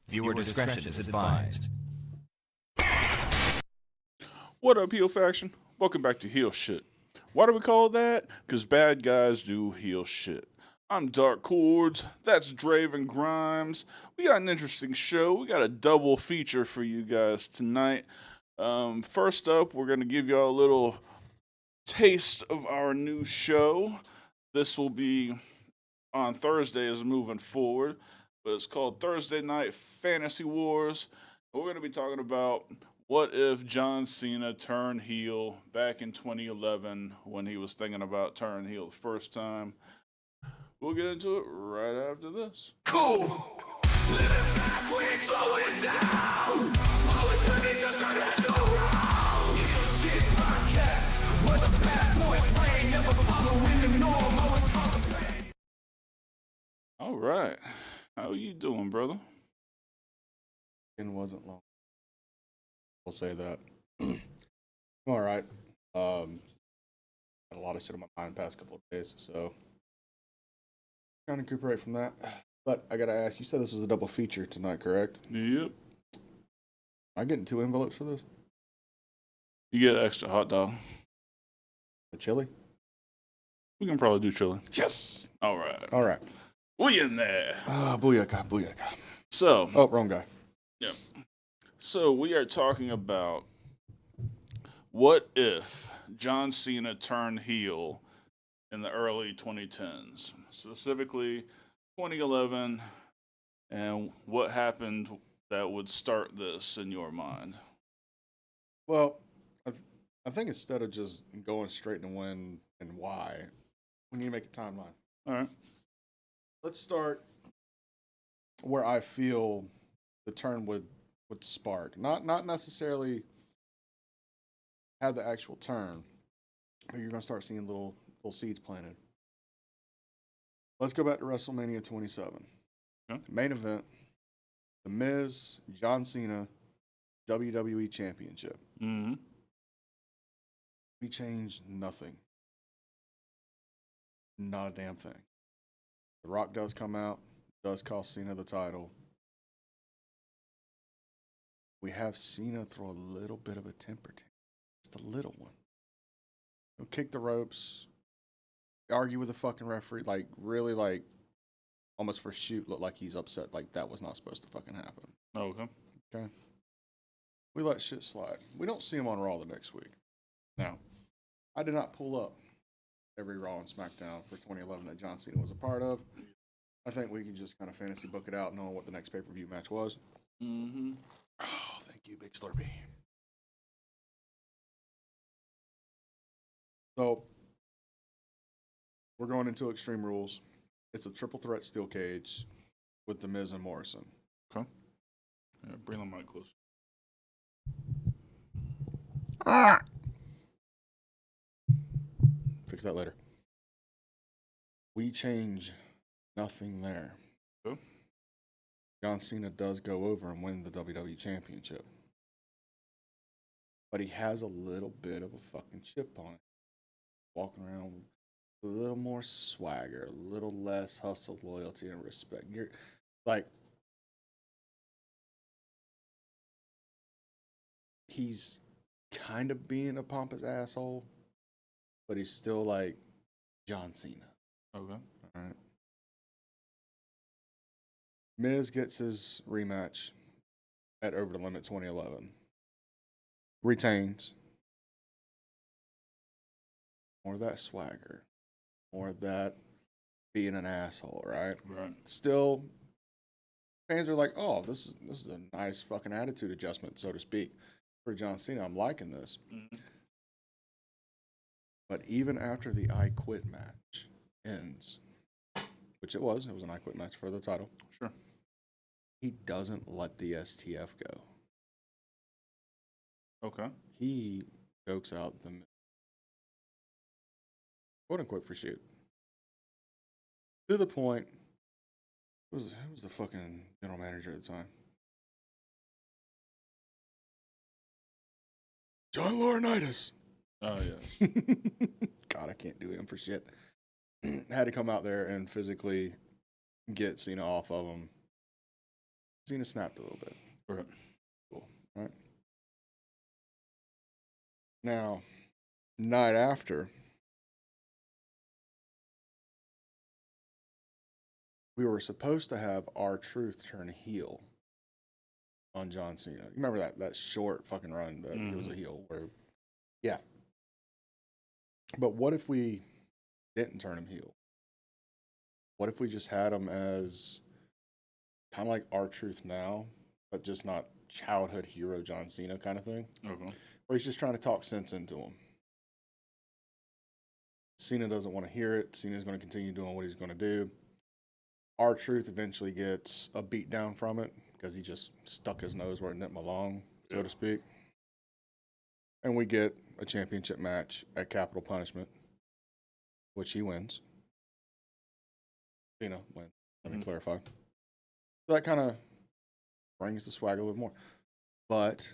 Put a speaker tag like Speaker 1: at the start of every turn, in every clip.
Speaker 1: Viewer discretion is advised.
Speaker 2: What up, heel faction? Welcome back to Heel Shit. Why do we call it that? Because bad guys do heel shit. I'm Dark Chords, that's Draven Grimes. We got an interesting show. We got a double feature for you guys tonight. First up, we're going to give y'all a little taste of our new show. This will be on Thursdays moving forward, but it's called Thursday Night Fantasy Wars. We're going to be talking about what if John Cena turned heel back in 2011 when he was thinking about turning heel the first time. We'll get into it right after this.
Speaker 1: Cool! Living fast, we ain't slowing down! Always ready to turn heads around! Heel Shit Podcast, where the bad boys reign, never following the norm, always causing pain.
Speaker 2: All right. How you doing, brother?
Speaker 3: It wasn't long. I'll say that. I'm all right. Had a lot of shit on my mind the past couple of days, so trying to recuperate from that. But I gotta ask, you said this was a double feature tonight, correct?
Speaker 2: Yep.
Speaker 3: Am I getting 2 envelopes for this?
Speaker 2: You get an extra hot dog.
Speaker 3: The chili?
Speaker 2: We can probably do chili.
Speaker 3: Yes.
Speaker 2: All right.
Speaker 3: All right.
Speaker 2: We in there.
Speaker 3: Booyaka, booyaka.
Speaker 2: So,
Speaker 3: Oh, wrong guy.
Speaker 2: yep. So we are talking about what if John Cena turned heel in the early 2010s, specifically 2011, and what happened that would start this in your mind?
Speaker 3: Well, I think instead of just going straight to when and why, we need to make a timeline.
Speaker 2: All right.
Speaker 3: Let's start where I feel the turn would spark. Not necessarily have the actual turn, but you're gonna start seeing little seeds planted. Let's go back to WrestleMania 27.
Speaker 2: Okay.
Speaker 3: Main event: The Miz, John Cena, WWE Championship.
Speaker 2: Mm-hmm.
Speaker 3: We changed nothing. Not a damn thing. The Rock does come out, does cost Cena the title. We have Cena throw a little bit of a temper tantrum. Just a little one. He'll kick the ropes, argue with the fucking referee, like really like almost for shoot, look like he's upset, like that was not supposed to fucking happen.
Speaker 2: Oh, okay.
Speaker 3: Okay. We let shit slide. We don't see him on Raw the next week. Now, I did not pull up every Raw and SmackDown for 2011 that John Cena was a part of. I think we can just kind of fantasy book it out, knowing what the next pay-per-view match was.
Speaker 2: Mm-hmm.
Speaker 3: Oh, thank you, Big Slurpee. So, we're going into Extreme Rules. It's a triple threat steel cage with The Miz and Morrison.
Speaker 2: Okay. Yeah, bring the mic closer.
Speaker 3: Fix that later. We change nothing there.
Speaker 2: Okay.
Speaker 3: John Cena does go over and win the WWE Championship. But he has a little bit of a fucking chip on it. Walking around with a little more swagger, a little less hustle, loyalty, and respect. You're like, he's kind of being a pompous asshole, but he's still like John Cena.
Speaker 2: Okay.
Speaker 3: All right. Miz gets his rematch at Over the Limit 2011. Retains. More of that swagger. More of that being an asshole, right?
Speaker 2: Right.
Speaker 3: Still, fans are like, oh, this is a nice fucking attitude adjustment, so to speak, for John Cena. I'm liking this.
Speaker 2: Mm-hmm.
Speaker 3: But even after the I Quit match ends, which it was an I Quit match for the title.
Speaker 2: Sure.
Speaker 3: He doesn't let the STF go.
Speaker 2: Okay.
Speaker 3: He jokes out the quote unquote for shoot. To the point, who was the fucking general manager at the time? John Laurinaitis.
Speaker 2: Oh, yeah.
Speaker 3: God, I can't do him for shit. Had to come out there and physically get Cena off of him Cena snapped a little bit.
Speaker 2: Right.
Speaker 3: Cool. All right. Now, night after, we were supposed to have R-Truth turn heel on John Cena. You remember that short fucking run that he was a heel? Where, yeah. But what if we didn't turn him heel? What if we just had him as kind of like R-Truth now, but just not childhood hero John Cena kind of thing?
Speaker 2: Okay.
Speaker 3: Where he's just trying to talk sense into him. Cena doesn't want to hear it. Cena's going to continue doing what he's going to do. R-Truth eventually gets a beat down from it because he just stuck his nose where it didn't belong, so to speak. And we get a championship match at Capital Punishment, which he wins. Cena wins. Let me clarify. So that kind of brings the swag a little more. But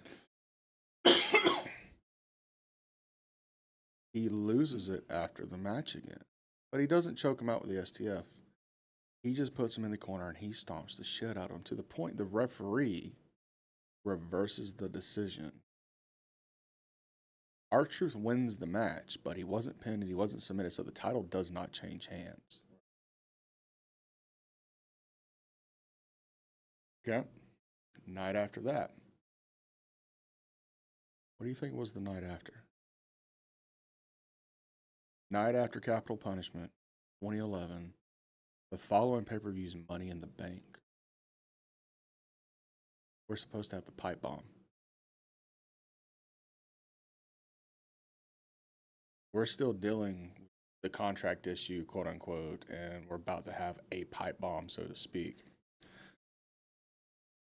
Speaker 3: he loses it after the match again. But he doesn't choke him out with the STF. He just puts him in the corner and he stomps the shit out of him to the point the referee reverses the decision. R-Truth wins the match, but he wasn't pinned and he wasn't submitted, so the title does not change hands. Okay. Night after that. What do you think was the night after? Night after Capital Punishment, 2011. The following pay-per-view is Money in the Bank. We're supposed to have the pipe bomb. We're still dealing with the contract issue, quote unquote, and we're about to have a pipe bomb, so to speak.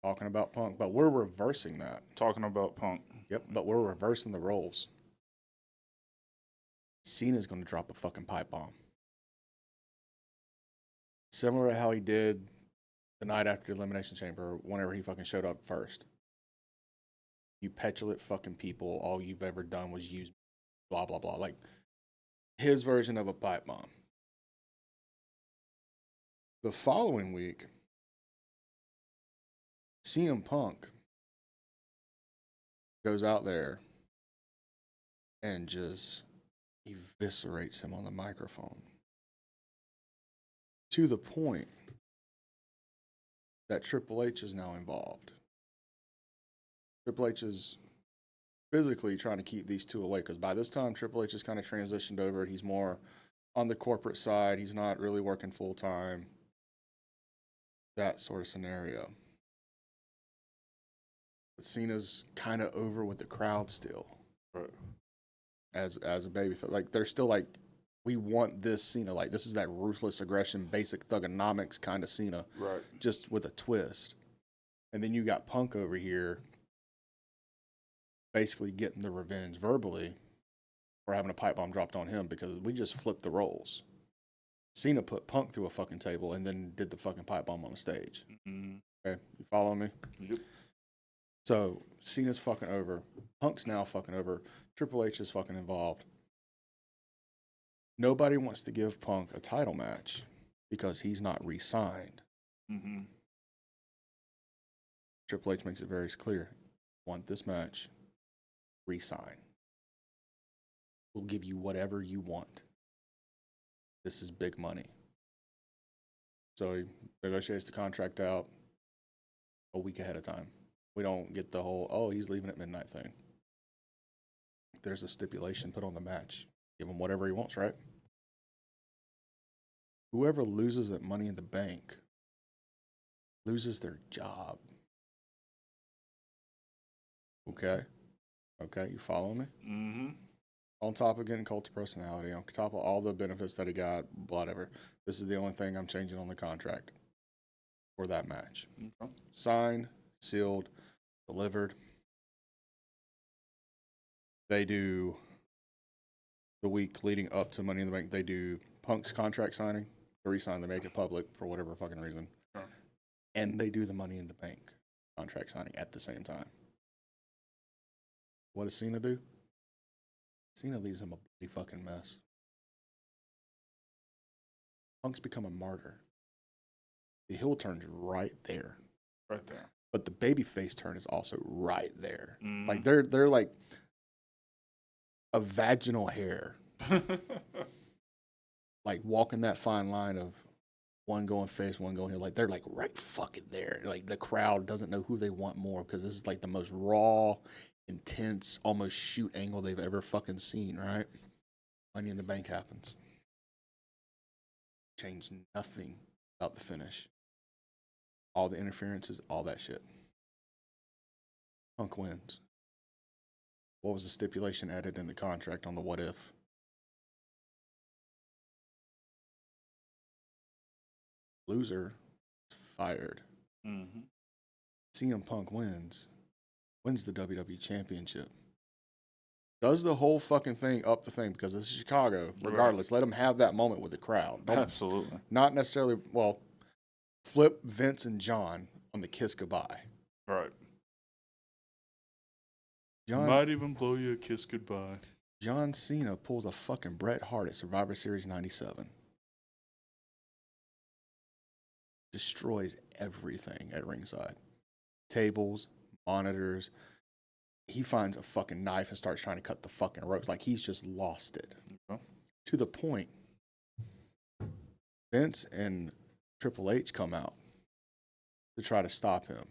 Speaker 3: Talking about Punk, but we're reversing that.
Speaker 2: Talking about Punk.
Speaker 3: Yep, but we're reversing the roles. Cena's going to drop a fucking pipe bomb. Similar to how he did the night after the Elimination Chamber, whenever he fucking showed up first. You petulant fucking people, all you've ever done was use blah, blah, blah. Like, his version of a pipe bomb. The following week, CM Punk goes out there and just eviscerates him on the microphone. To the point that Triple H is now involved. Triple H is physically trying to keep these two away because by this time, Triple H has kind of transitioned over. He's more on the corporate side. He's not really working full time. That sort of scenario. But Cena's kind of over with the crowd still.
Speaker 2: Right.
Speaker 3: As a baby. Like, they're still like, we want this Cena. Like, this is that ruthless aggression, basic thugonomics kind of Cena.
Speaker 2: Right.
Speaker 3: Just with a twist. And then you got Punk over here basically getting the revenge verbally for having a pipe bomb dropped on him because we just flipped the roles. Cena put Punk through a fucking table and then did the fucking pipe bomb on the stage.
Speaker 2: Mm-hmm.
Speaker 3: Okay, you following me?
Speaker 2: Yep.
Speaker 3: So Cena's fucking over. Punk's now fucking over. Triple H is fucking involved. Nobody wants to give Punk a title match because he's not re-signed.
Speaker 2: Mm-hmm.
Speaker 3: Triple H makes it very clear. Want this match, re-sign. We'll give you whatever you want. This is big money. So he negotiates the contract out a week ahead of time. We don't get the whole, oh, he's leaving at midnight thing. There's a stipulation put on the match. Give him whatever he wants, right? Whoever loses at Money in the Bank loses their job. Okay? Okay, you follow me?
Speaker 2: Mm-hmm.
Speaker 3: On top of getting cult of personality, on top of all the benefits that he got, whatever. This is the only thing I'm changing on the contract for that match.
Speaker 2: Okay.
Speaker 3: Signed, sealed, delivered. They do the week leading up to Money in the Bank. They do Punk's contract signing, to re-sign. They make it public for whatever fucking reason, and they do the Money in the Bank contract signing at the same time. What does Cena do? Cena leaves him a bloody fucking mess. Punk's become a martyr. The heel turns right there.
Speaker 2: Right there.
Speaker 3: but the babyface turn is also right there.
Speaker 2: Mhm.
Speaker 3: Like they're like a vaginal hair, like walking that fine line of one going face, one going here. Like they're like right fucking there. Like the crowd doesn't know who they want more because this is like the most raw, intense, almost shoot angle they've ever fucking seen. Right? Money in the Bank happens. Changed nothing about the finish. All the interferences, all that shit. Punk wins. What was the stipulation added in the contract on the what if? Loser is fired.
Speaker 2: Mm-hmm.
Speaker 3: CM Punk wins the WWE Championship. Does the whole fucking thing up the thing because this is Chicago. Regardless, let them have that moment with the crowd.
Speaker 2: Absolutely.
Speaker 3: Not necessarily, well, flip Vince and John on the kiss goodbye.
Speaker 2: Right.
Speaker 3: John,
Speaker 2: Might even blow you a kiss goodbye.
Speaker 3: John Cena pulls a fucking Bret Hart at Survivor Series 97. Destroys everything at ringside. Tables, monitors. He finds a fucking knife and starts trying to cut the fucking ropes. Like he's just lost it.
Speaker 2: Okay.
Speaker 3: To the point, Vince and Triple H come out to try to stop him.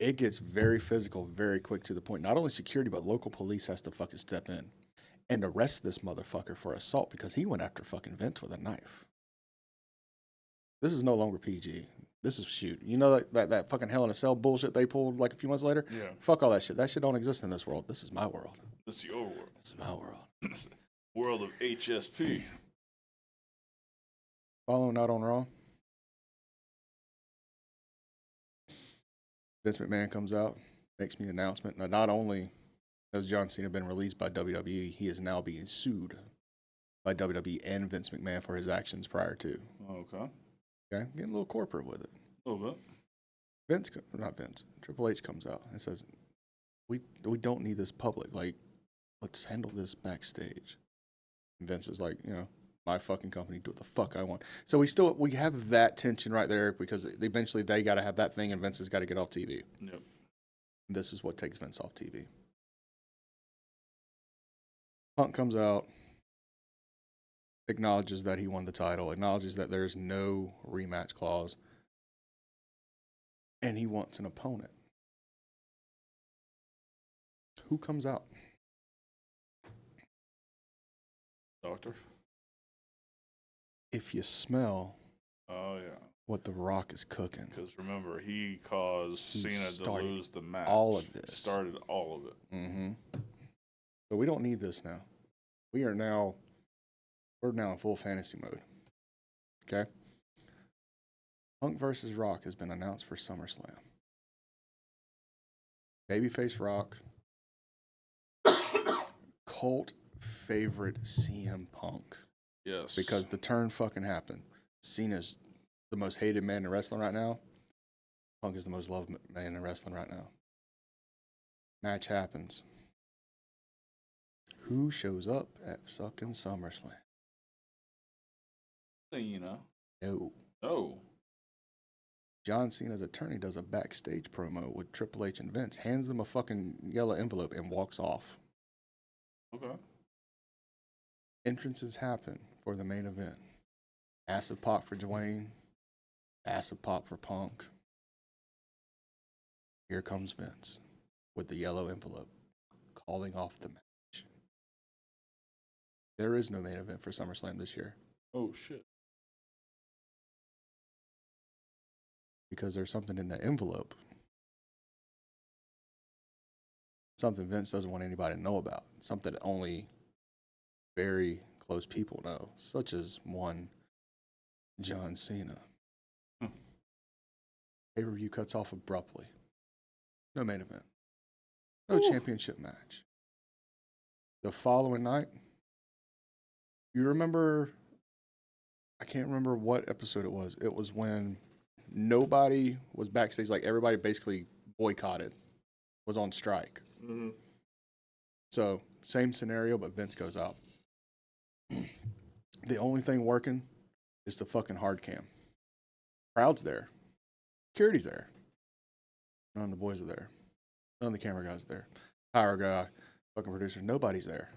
Speaker 3: It gets very physical, very quick to the point. Not only security, but local police has to fucking step in and arrest this motherfucker for assault because he went after fucking Vince with a knife. This is no longer PG. This is shoot. You know that fucking Hell in a Cell bullshit they pulled like a few months later?
Speaker 2: Yeah.
Speaker 3: Fuck all that shit. That shit don't exist in this world. This is my world.
Speaker 2: This is your world.
Speaker 3: This is my world.
Speaker 2: World of HSP.
Speaker 3: Following out on Raw, Vince McMahon comes out, makes me an announcement. Now, not only has John Cena been released by WWE, he is now being sued by WWE and Vince McMahon for his actions prior to.
Speaker 2: Okay.
Speaker 3: Okay, getting a little corporate with it.
Speaker 2: A little bit.
Speaker 3: Triple H comes out and says, "We don't need this public. Like, let's handle this backstage." And Vince is like, my fucking company, do what the fuck I want. So we have that tension right there because eventually they got to have that thing, and Vince has got to get off TV.
Speaker 2: Yep.
Speaker 3: And this is what takes Vince off TV. Punk comes out, acknowledges that he won the title, acknowledges that there's no rematch clause, and he wants an opponent. Who comes out?
Speaker 2: Doctor.
Speaker 3: If you smell
Speaker 2: Oh, yeah.
Speaker 3: what The Rock is cooking.
Speaker 2: Because remember, he caused Cena to lose the match.
Speaker 3: all of this.
Speaker 2: Started all of it.
Speaker 3: Mm-hmm. So we don't need this now. We're now in full fantasy mode. Okay? Punk versus Rock has been announced for SummerSlam. Babyface Rock. Cult favorite CM Punk.
Speaker 2: Yes.
Speaker 3: Because the turn fucking happened. Cena's the most hated man in wrestling right now. Punk is the most loved man in wrestling right now. Match happens. Who shows up at fucking SummerSlam?
Speaker 2: Cena.
Speaker 3: No.
Speaker 2: Oh.
Speaker 3: John Cena's attorney does a backstage promo with Triple H and Vince, hands them a fucking yellow envelope, and walks off.
Speaker 2: Okay.
Speaker 3: Entrances happen for the main event. Massive pop for Dwayne. Massive pop for Punk. Here comes Vince with the yellow envelope, calling off the match. There is no main event for SummerSlam this year
Speaker 2: Oh, shit.
Speaker 3: because there's something in the envelope. Something Vince doesn't want anybody to know about. Something that only very close people know, such as one John Cena. Pay-per-view cuts off abruptly. No main event. No championship match. The following night, you remember, I can't remember what episode it was. It was when nobody was backstage, like everybody basically boycotted, was on strike.
Speaker 2: Mm-hmm.
Speaker 3: So, same scenario, but Vince goes out. The only thing working is the fucking hard cam. Crowd's there. Security's there. None of the boys are there. None of the camera guys are there. Power guy, fucking producer, nobody's there.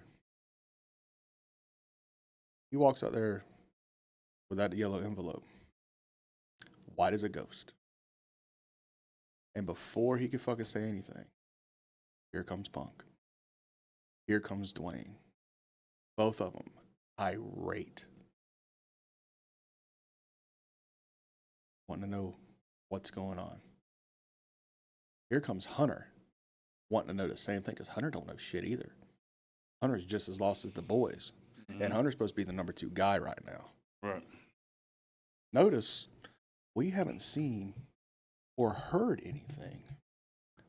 Speaker 3: He walks out there with that yellow envelope, white as a ghost. And before he could fucking say anything, here comes Punk. Here comes Dwayne. Both of them irate. Wanting to know what's going on. Here comes Hunter. Wanting to know the same thing, because Hunter don't know shit either. Hunter's just as lost as the boys. Mm-hmm. And Hunter's supposed to be the number 2 guy right now.
Speaker 2: Right.
Speaker 3: Notice, we haven't seen or heard anything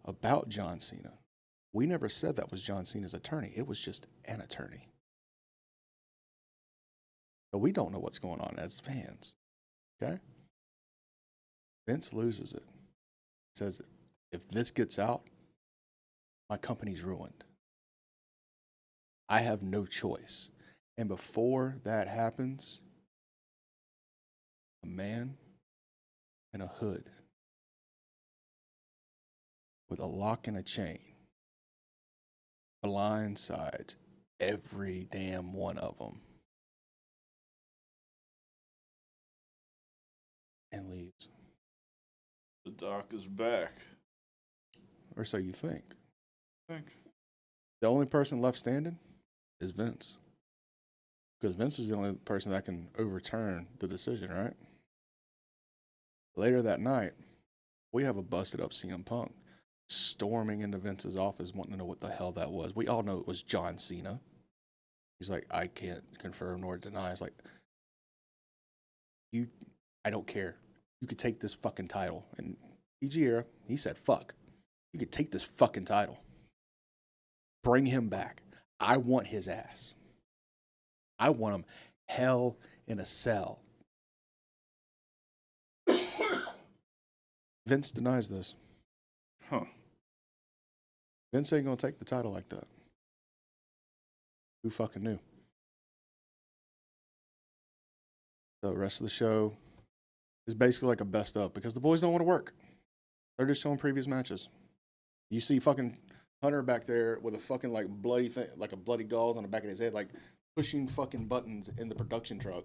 Speaker 3: about John Cena. We never said that was John Cena's attorney. It was just an attorney. So we don't know what's going on as fans. Okay? Vince loses it. Says, if this gets out, my company's ruined. I have no choice. And before that happens, a man in a hood with a lock and a chain blindsides every damn one of them and leaves.
Speaker 2: The doc is back.
Speaker 3: Or so you think.
Speaker 2: Think.
Speaker 3: The only person left standing is Vince. Because Vince is the only person that can overturn the decision, right? Later that night, we have a busted up CM Punk storming into Vince's office wanting to know what the hell that was. We all know it was John Cena. He's like, I can't confirm nor deny. It's like, I don't care. You could take this fucking title. And PG era, he said, fuck. You could take this fucking title. Bring him back. I want his ass. I want him hell in a cell. Vince denies this.
Speaker 2: Huh.
Speaker 3: Vince ain't gonna take the title like that. Who fucking knew? The rest of the show is basically like a best of because the boys don't want to work. They're just showing previous matches. You see fucking Hunter back there with a fucking like bloody thing, like a bloody gauze on the back of his head, like pushing fucking buttons in the production truck,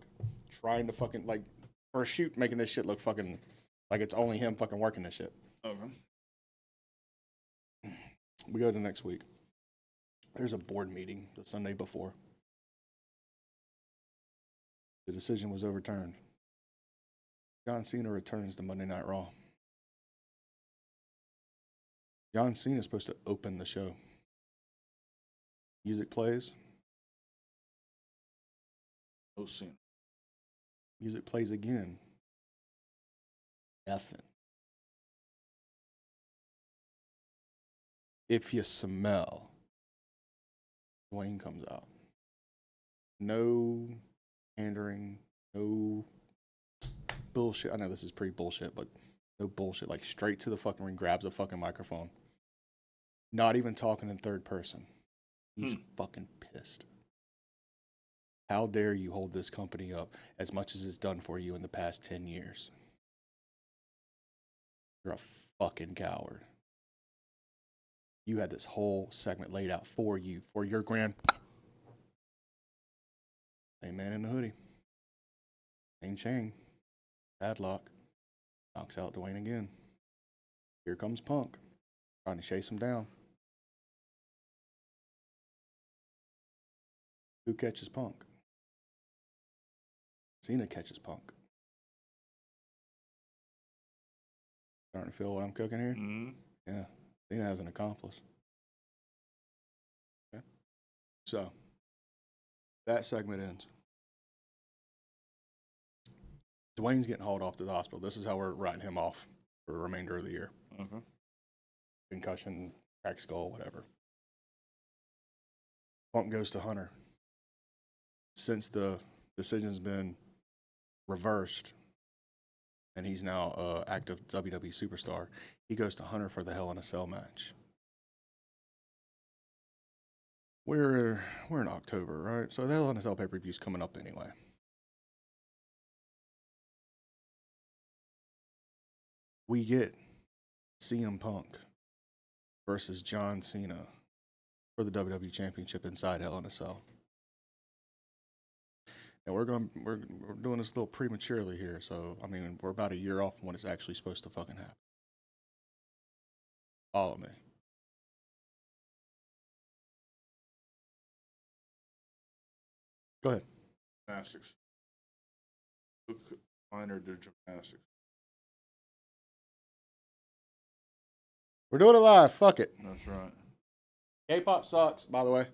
Speaker 3: trying to fucking like for a shoot, making this shit look fucking like it's only him fucking working this shit.
Speaker 2: Okay.
Speaker 3: We go to next week. There's a board meeting the Sunday before. The decision was overturned. John Cena returns to Monday Night Raw. John Cena is supposed to open the show. Music plays.
Speaker 2: No Cena.
Speaker 3: Music plays again. Nothing. If you smell, Dwayne comes out. No pandering, no bullshit. I know this is pretty bullshit, but no bullshit. Like straight to the fucking ring, grabs a fucking microphone. Not even talking in third person. He's fucking pissed. How dare you hold this company up as much as it's done for you in the past 10 years? You're a fucking coward. You had this whole segment laid out for you, for your grand. Same man in the hoodie. Same chain. Padlock. Knocks out Dwayne again. Here comes Punk. Trying to chase him down. Who catches Punk? Cena catches Punk. Starting to feel what I'm cooking here?
Speaker 2: Mm-hmm.
Speaker 3: Yeah. Cena has an accomplice. Okay. So, that segment ends. Dwayne's getting hauled off to the hospital. This is how we're writing him off for the remainder of the year.
Speaker 2: Okay.
Speaker 3: Concussion, cracked skull, whatever. Punk goes to Hunter. Since the decision's been reversed, and he's now an active WWE superstar, he goes to Hunter for the Hell in a Cell match. We're in October, right? So the Hell in a Cell pay-per-view's coming up anyway. we get CM Punk versus John Cena for the WWE Championship inside Hell in a Cell. And we're doing this a little prematurely here, so I mean we're about a year off from when it's actually supposed to fucking happen. Follow me. Go ahead.
Speaker 2: Gymnastics. Look, minor do gymnastics.
Speaker 3: We're doing it live. Fuck it.
Speaker 2: That's right.
Speaker 3: K-pop sucks, by the way.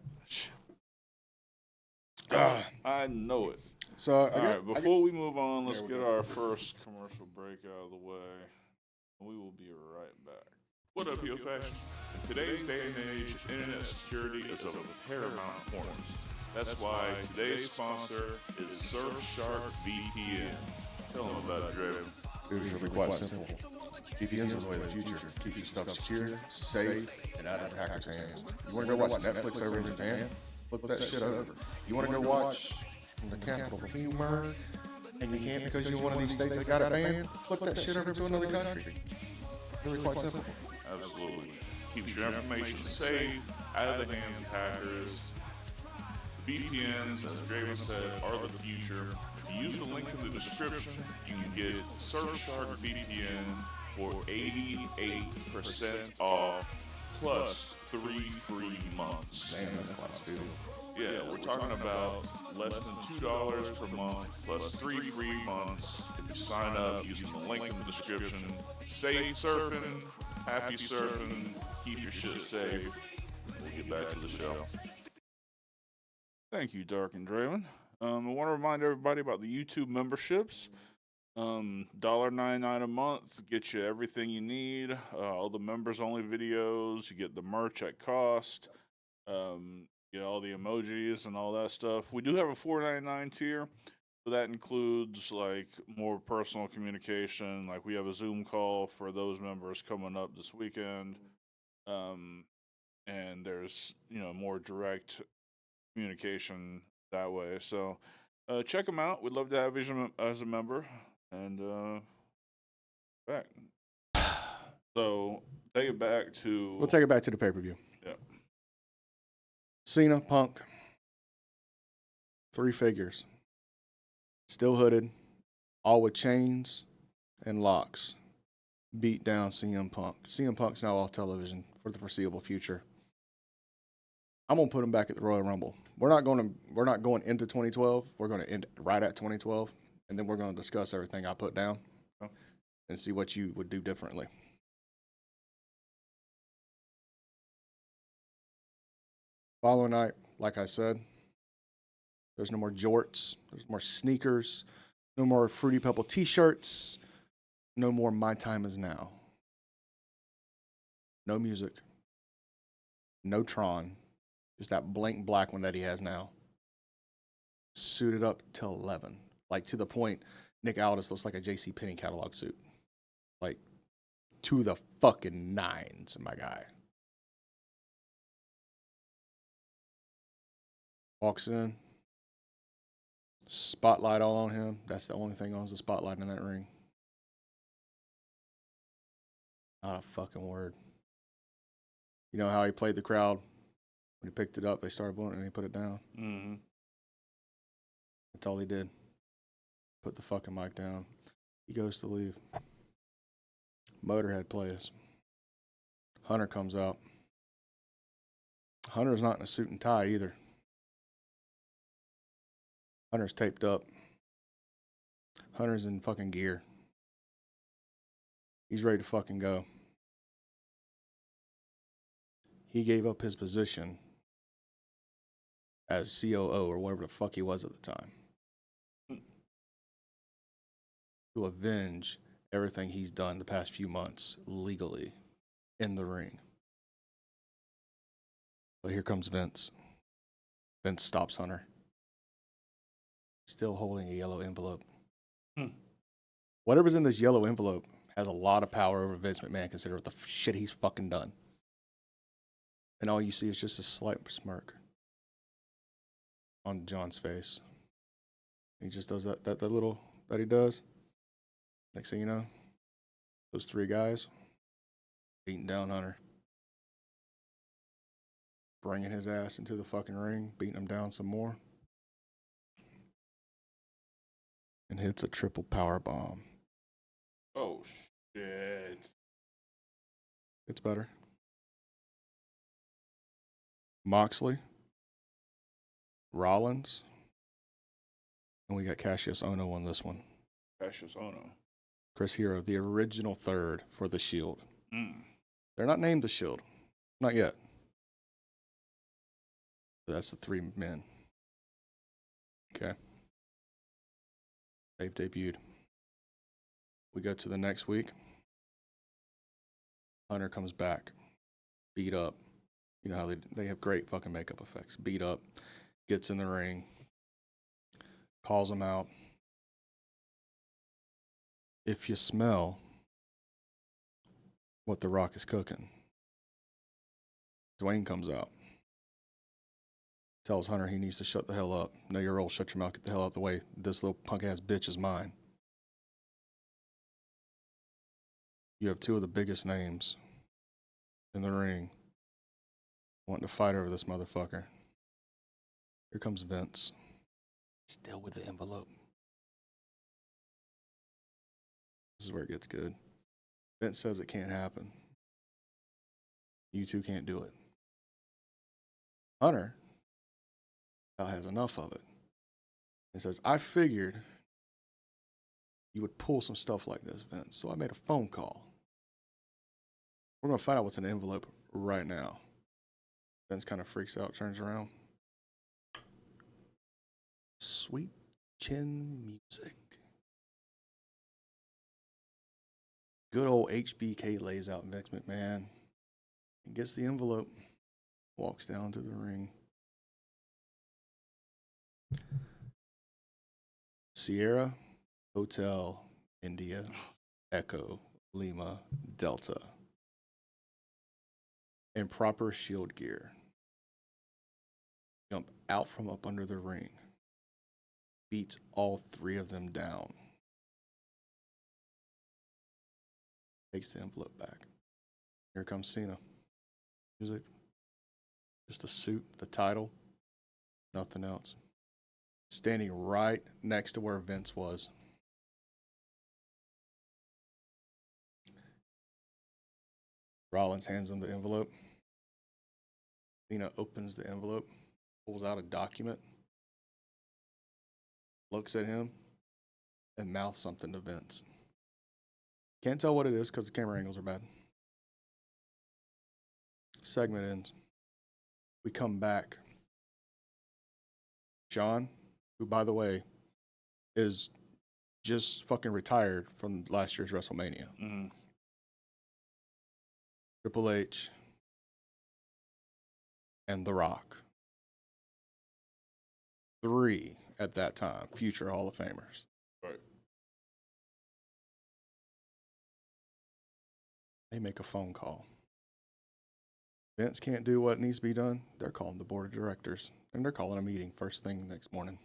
Speaker 2: I know it.
Speaker 3: So
Speaker 2: All right, before we move on, let's
Speaker 3: There we
Speaker 2: get
Speaker 3: go.
Speaker 2: our first commercial break out of the way. We will be right back. What up, Heel Fashion? In today's day and age, internet security is of paramount importance. That's why today's sponsor is Surfshark VPN. Tell them about it, Draven.
Speaker 3: It's really quite simple. VPNs are the way of the future. Keep your stuff secure, safe, and out of hackers' hands. You want to go watch Netflix over in Japan? Flip that shit over. You want to go watch The Capital Humor, and you can't because you're one of these states that got it banned? Flip that shit over to another country. Really quite simple.
Speaker 2: Absolutely. Keeps your information safe, out of the hands of hackers. VPNs, as Draven said, are the future. If you use the link in the description, you can get Surfshark VPN for 88% off plus 3 free months.
Speaker 3: Damn, that's quite stupid.
Speaker 2: Yeah, we're talking about less than $2 per month plus 3 free months if you sign up using the link in the description. Safe surfing, happy surfing, keep your shit safe. We'll get back to the show. Thank you, Dark and Draven. I want to remind everybody about the YouTube memberships. $1.99 a month gets you everything you need. All the members only videos. You get the merch at cost. You get all the emojis and all that stuff. We do have a $4.99 tier. So that includes like more personal communication. Like we have a Zoom call for those members coming up this weekend. And there's, more direct communication that way. So check them out. We'd love to have you as a member. And back. So take it back to.
Speaker 3: We'll take it back to the pay-per-view.
Speaker 2: Yeah.
Speaker 3: Cena, Punk, 3 figures. Still hooded, all with chains and locks. Beat down CM Punk. CM Punk's now off television for the foreseeable future. I'm gonna put him back at the Royal Rumble. We're not going into 2012. We're going to end right at 2012, and then we're going to discuss everything I put down and see what you would do differently. Following night, like I said, there's no more jorts, there's more sneakers, no more Fruity Pebble t-shirts, no more My Time Is Now. No music, no Tron, just that blank black one that he has now. Suited up till 11. Like, to the point, Nick Aldis looks like a JCPenney catalog suit. Like, to the fucking nines, my guy. Walks in. Spotlight all on him. That's the only thing on is the spotlight in that ring. Not a fucking word. You know how he played the crowd? When he picked it up, they started blowing it and he put it down.
Speaker 2: Mm-hmm.
Speaker 3: That's all he did. Put the fucking mic down. He goes to leave. Motorhead plays. Hunter comes out. Hunter's not in a suit and tie either. Hunter's taped up. Hunter's in fucking gear. He's ready to fucking go. He gave up his position as COO or whatever the fuck he was at the time to avenge everything he's done the past few months legally in the ring. But here comes Vince. Vince stops Hunter. Still holding a yellow envelope. Whatever's in this yellow envelope has a lot of power over Vince McMahon, considering the shit he's fucking done. And all you see is just a slight smirk on John's face. He just does that little that he does. Next thing you know, Those three guys beating down Hunter. Bringing his ass into the fucking ring, beating him down some more. And hits a triple power bomb.
Speaker 2: Oh, shit.
Speaker 3: It's better. Moxley. Rollins. And we got Cassius Ohno on this one.
Speaker 2: Cassius Ohno.
Speaker 3: Chris Hero, the original third for the Shield.
Speaker 2: Mm.
Speaker 3: They're not named the Shield. Not yet. But that's the three men. Okay. They've debuted. We go to the next week. Hunter comes back. Beat up. You know how they have great fucking makeup effects. Beat up. Gets in the ring. Calls him out. If you smell what The Rock is cooking, Dwayne comes out. Tells Hunter he needs to shut the hell up. Know your role, shut your mouth, get the hell out the way. This little punk ass bitch is mine. You have two of the biggest names in the ring wanting to fight over this motherfucker. Here comes Vince. Still with the envelope. This is where it gets good. Vince says it can't happen. You two can't do it. Hunter has enough of it. He says, I figured you would pull some stuff like this, Vince. So I made a phone call. We're going to find out what's in the envelope right now. Vince kind of freaks out, turns around. Sweet chin music. Good old HBK lays out Vince McMahon and gets the envelope, walks down to the ring. Sierra, Hotel, India, Echo, Lima, Delta. In proper Shield gear. Jump out from up under the ring. Beats all three of them down. Takes the envelope back. Here comes Cena. Music. Just the suit, the title. Nothing else. Standing right next to where Vince was. Rollins hands him the envelope. Cena opens the envelope, pulls out a document, looks at him, and mouths something to Vince. Can't tell what it is because the camera angles are bad. Segment ends. We come back. John, who, by the way, is just fucking retired from last year's WrestleMania.
Speaker 2: Mm-hmm.
Speaker 3: Triple H and The Rock. 3 at that time, future Hall of Famers.
Speaker 2: Right.
Speaker 3: They make a phone call. Vince can't do what needs to be done. They're calling the board of directors. And they're calling a meeting first thing the next morning.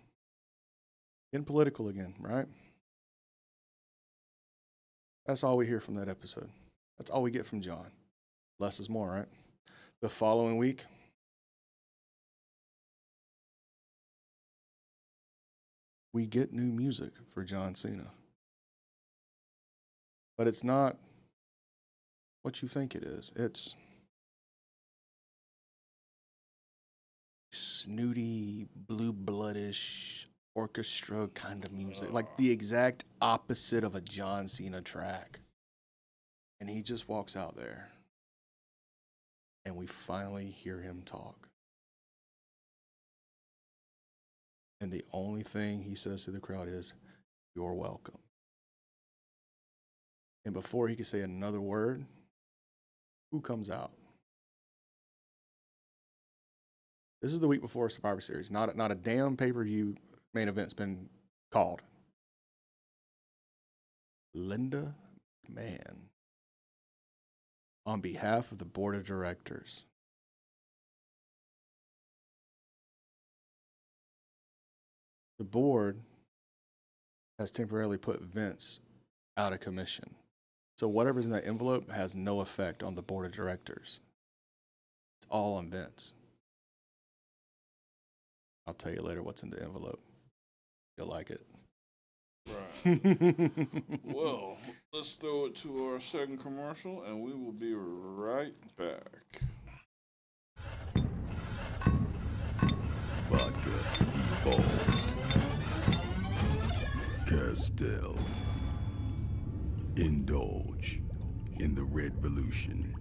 Speaker 3: Getting political again, right? That's all we hear from that episode. That's all we get from John. Less is more, right? The following week, we get new music for John Cena. But it's not what you think it is. It's snooty, blue-bloodish, orchestra kind of music. Like the exact opposite of a John Cena track. And he just walks out there. And we finally hear him talk. And the only thing he says to the crowd is, "You're welcome." And before he could say another word, who comes out? This is the week before Survivor Series. Not a damn pay-per-view main event's been called. Linda McMahon. On behalf of the board of directors. The board has temporarily put Vince out of commission. So whatever's in that envelope has no effect on the board of directors. It's all on Vince. I'll tell you later what's in the envelope. You'll like it.
Speaker 2: Right. Well, let's throw it to our second commercial, and we will be right back.
Speaker 1: Vodka, Evolve, Castell. Indulge in the Red Revolution.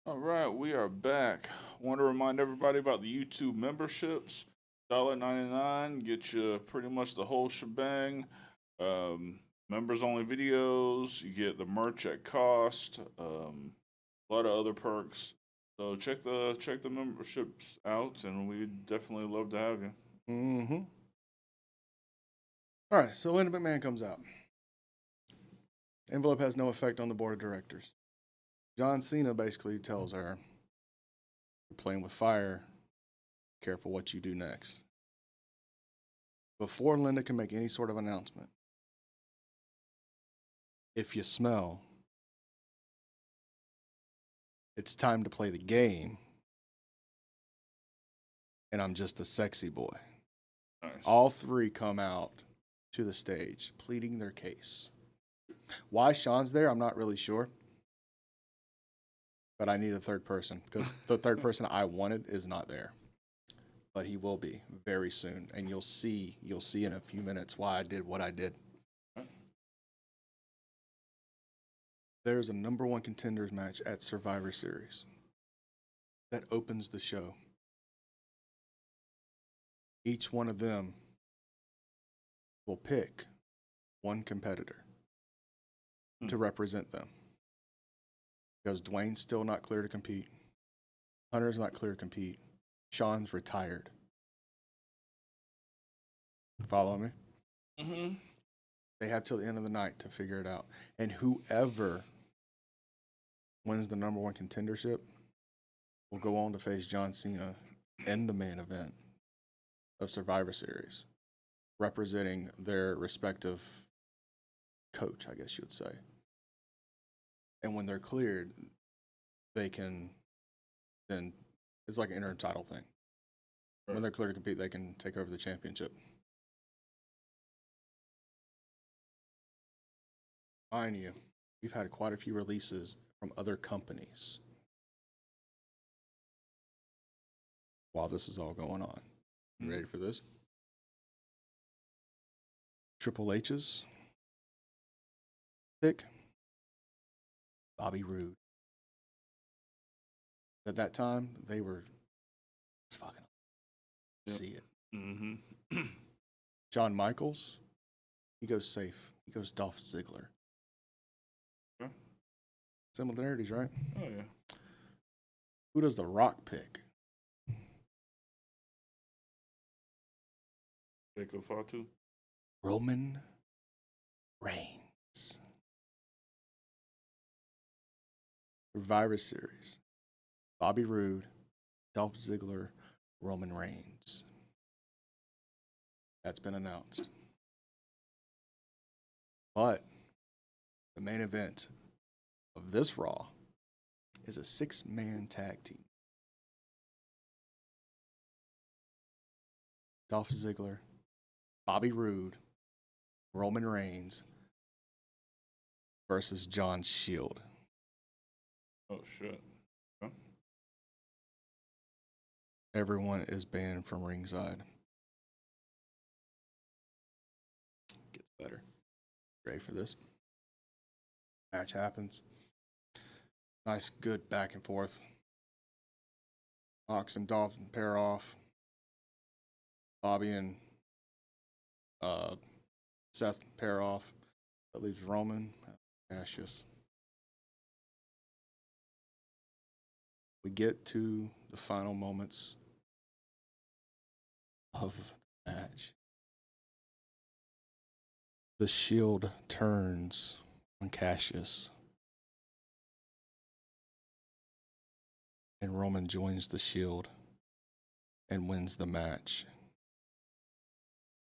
Speaker 2: All right, we are back. Want to remind everybody about the YouTube memberships. $1.99 get you pretty much the whole shebang. Members only videos. You get the merch at cost. A lot of other perks. So check the memberships out, and we'd definitely love to have you.
Speaker 3: Mm-hmm. All right, so Linda McMahon comes out. Envelope has no effect on the board of directors. John Cena basically tells her, "You're playing with fire. Careful what you do next." Before Linda can make any sort of announcement, if you smell, it's time to play the game, and I'm just a sexy boy.
Speaker 2: Nice.
Speaker 3: All three come out to the stage, pleading their case. Why Sean's there, I'm not really sure. But I need a third person because the third person I wanted is not there. But he will be very soon, and you'll see in a few minutes why I did what I did. There's a number one contenders match at Survivor Series that opens the show. Each one of them will pick one competitor to represent them. Because Dwayne's still not clear to compete. Hunter's not clear to compete. Sean's retired. Follow me?
Speaker 2: Mm-hmm.
Speaker 3: They have till the end of the night to figure it out. And whoever wins the number one contendership will go on to face John Cena in the main event of Survivor Series, representing their respective coach, I guess you would say. And when they're cleared, they can then, it's like an interim title thing.
Speaker 2: Right.
Speaker 3: When they're clear to compete, they can take over the championship. Mind you, we've had quite a few releases from other companies while this is all going on. You ready for this? Triple H's pick, Bobby Roode. At that time, they were just fucking see it.
Speaker 2: Mm-hmm.
Speaker 3: Shawn Michaels, he goes safe. He goes Dolph Ziggler.
Speaker 2: Okay.
Speaker 3: Similarities, right?
Speaker 2: Oh yeah.
Speaker 3: Who does The Rock pick?
Speaker 2: Jacob Fatu.
Speaker 3: Roman Reigns. Survivor Series. Bobby Roode, Dolph Ziggler, Roman Reigns. That's been announced. But the main event of this Raw is a 6-man tag team. Dolph Ziggler, Bobby Roode, Roman Reigns versus John Shield.
Speaker 2: Oh shit. Huh?
Speaker 3: Everyone is banned from ringside. Gets better. Ready for this? Match happens. Nice, good back and forth. Mox and Dolph pair off. Bobby and Seth pair off. That leaves Roman, Cassius. We get to the final moments of the match. The Shield turns on Cassius. And Roman joins the Shield and wins the match.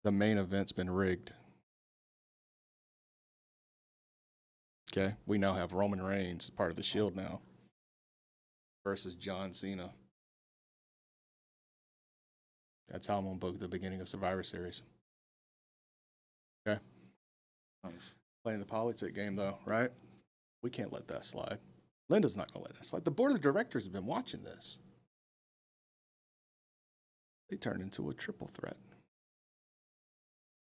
Speaker 3: The main event's been rigged. Okay, we now have Roman Reigns part of the Shield now versus John Cena. That's how I'm gonna book the beginning of Survivor Series. Okay,
Speaker 2: Nice.
Speaker 3: playing the politic game though, right? We can't let that slide. Linda's not gonna let that slide. The board of directors have been watching this. They turned into a triple threat.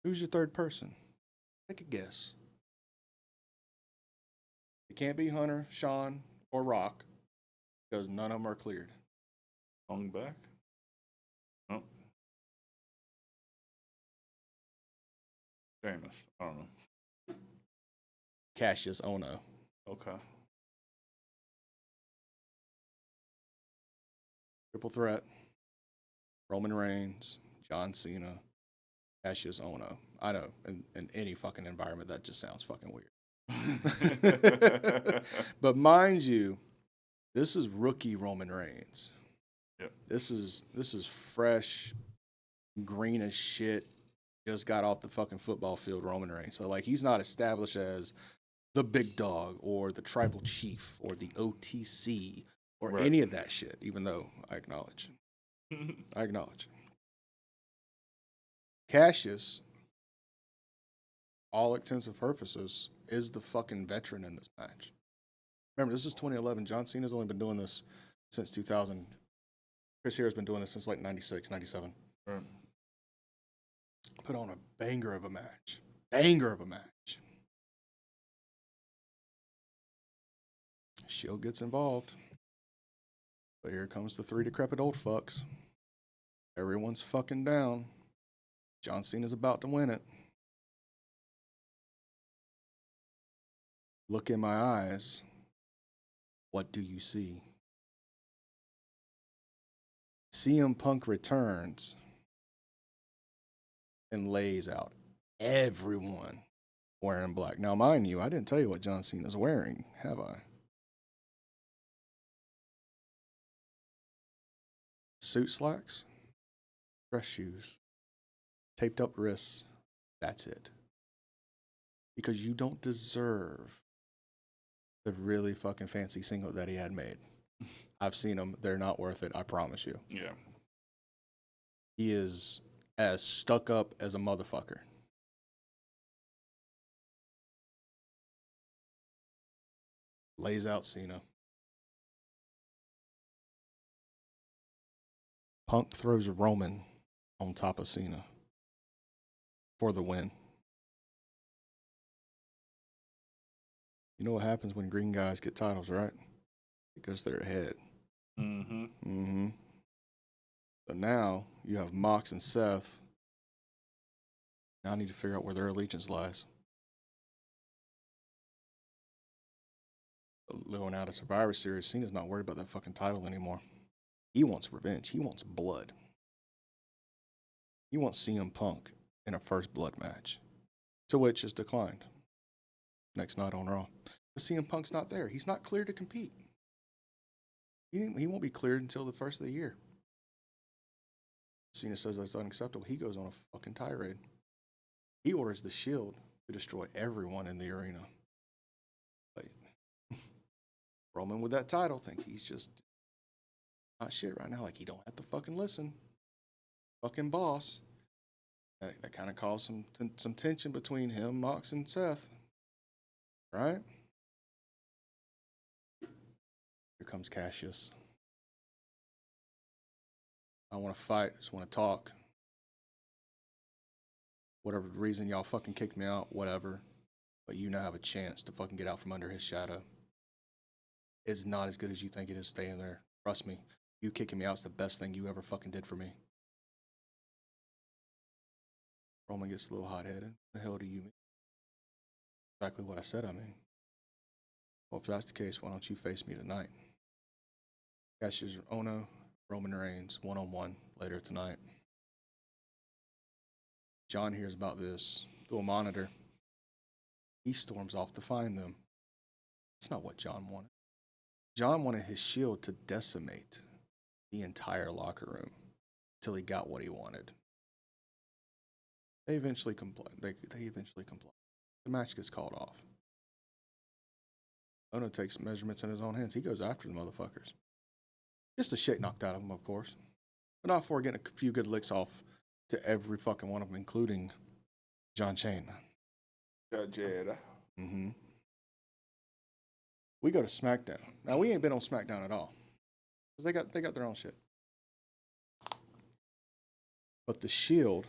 Speaker 3: Who's your third person? Take a guess. It can't be Hunter, Sean, or Rock because none of them are cleared.
Speaker 2: Long back? Oh. Famous. I don't know.
Speaker 3: Cassius Ono.
Speaker 2: Okay.
Speaker 3: Triple threat. Roman Reigns, John Cena, Cassius Ono. I know, in any fucking environment, that just sounds fucking weird. But mind you, this is rookie Roman Reigns.
Speaker 2: Yep.
Speaker 3: This is fresh, green as shit. Just got off the fucking football field, Roman Reigns. So like he's not established as the big dog or the tribal chief or the OTC or
Speaker 2: Right.
Speaker 3: any of that shit. Even though I acknowledge, Cassius, all intents and purposes, is the fucking veteran in this match. Remember, this is 2011. John Cena's only been doing this since 2000. Chris Hero's been doing this since like 96, 97.
Speaker 2: Right.
Speaker 3: Put on a banger of a match. Banger of a match. Shield gets involved. But here comes the three decrepit old fucks. Everyone's fucking down. John Cena's about to win it. Look in my eyes. What do you see? CM Punk returns and lays out everyone wearing black. Now, mind you, I didn't tell you what John Cena's wearing, have I? Suit slacks, dress shoes, taped up wrists. That's it. Because you don't deserve the really fucking fancy singlet that he had made. I've seen them. They're not worth it. I promise you.
Speaker 2: Yeah.
Speaker 3: He is as stuck up as a motherfucker. Lays out Cena. Punk throws Roman on top of Cena for the win. You know what happens when green guys get titles, right? It goes to their head.
Speaker 2: Mm-hmm.
Speaker 3: Mm-hmm. So now you have Mox and Seth. Now I need to figure out where their allegiance lies. Going out of Survivor Series, Cena's not worried about that fucking title anymore. He wants revenge. He wants blood. He wants CM Punk in a first blood match, to which is declined next night on Raw. But CM Punk's not there. He's not cleared to compete. He won't be cleared until the first of the year. Cena says that's unacceptable. He goes on a fucking tirade. He orders the Shield to destroy everyone in the arena. Like, Roman with that title think he's just not shit right now. Like, he don't have to fucking listen. Fucking boss. That kind of caused some tension between him, Mox, and Seth. Right? Here comes Cassius. I want to fight. I just want to talk. Whatever reason y'all fucking kicked me out, whatever. But you now have a chance to fucking get out from under his shadow. It's not as good as you think it is staying there. Trust me. You kicking me out is the best thing you ever fucking did for me. Roman gets a little hot-headed. The hell do you mean? Exactly what I said, I mean. Well, if that's the case, why don't you face me tonight? Cassius Ono, Roman Reigns, one-on-one later tonight. John hears about this through a monitor. He storms off to find them. That's not what John wanted. John wanted his Shield to decimate the entire locker room until he got what he wanted. They eventually comply. They eventually comply. The match gets called off. Ono takes measurements in his own hands. He goes after the motherfuckers. Just the shit knocked out of him, of course. But not before getting a few good licks off to every fucking one of them, including John Cena.
Speaker 2: Jada.
Speaker 3: Mm-hmm. We go to SmackDown. Now, we ain't been on SmackDown at all. Because they got their own shit. But the Shield,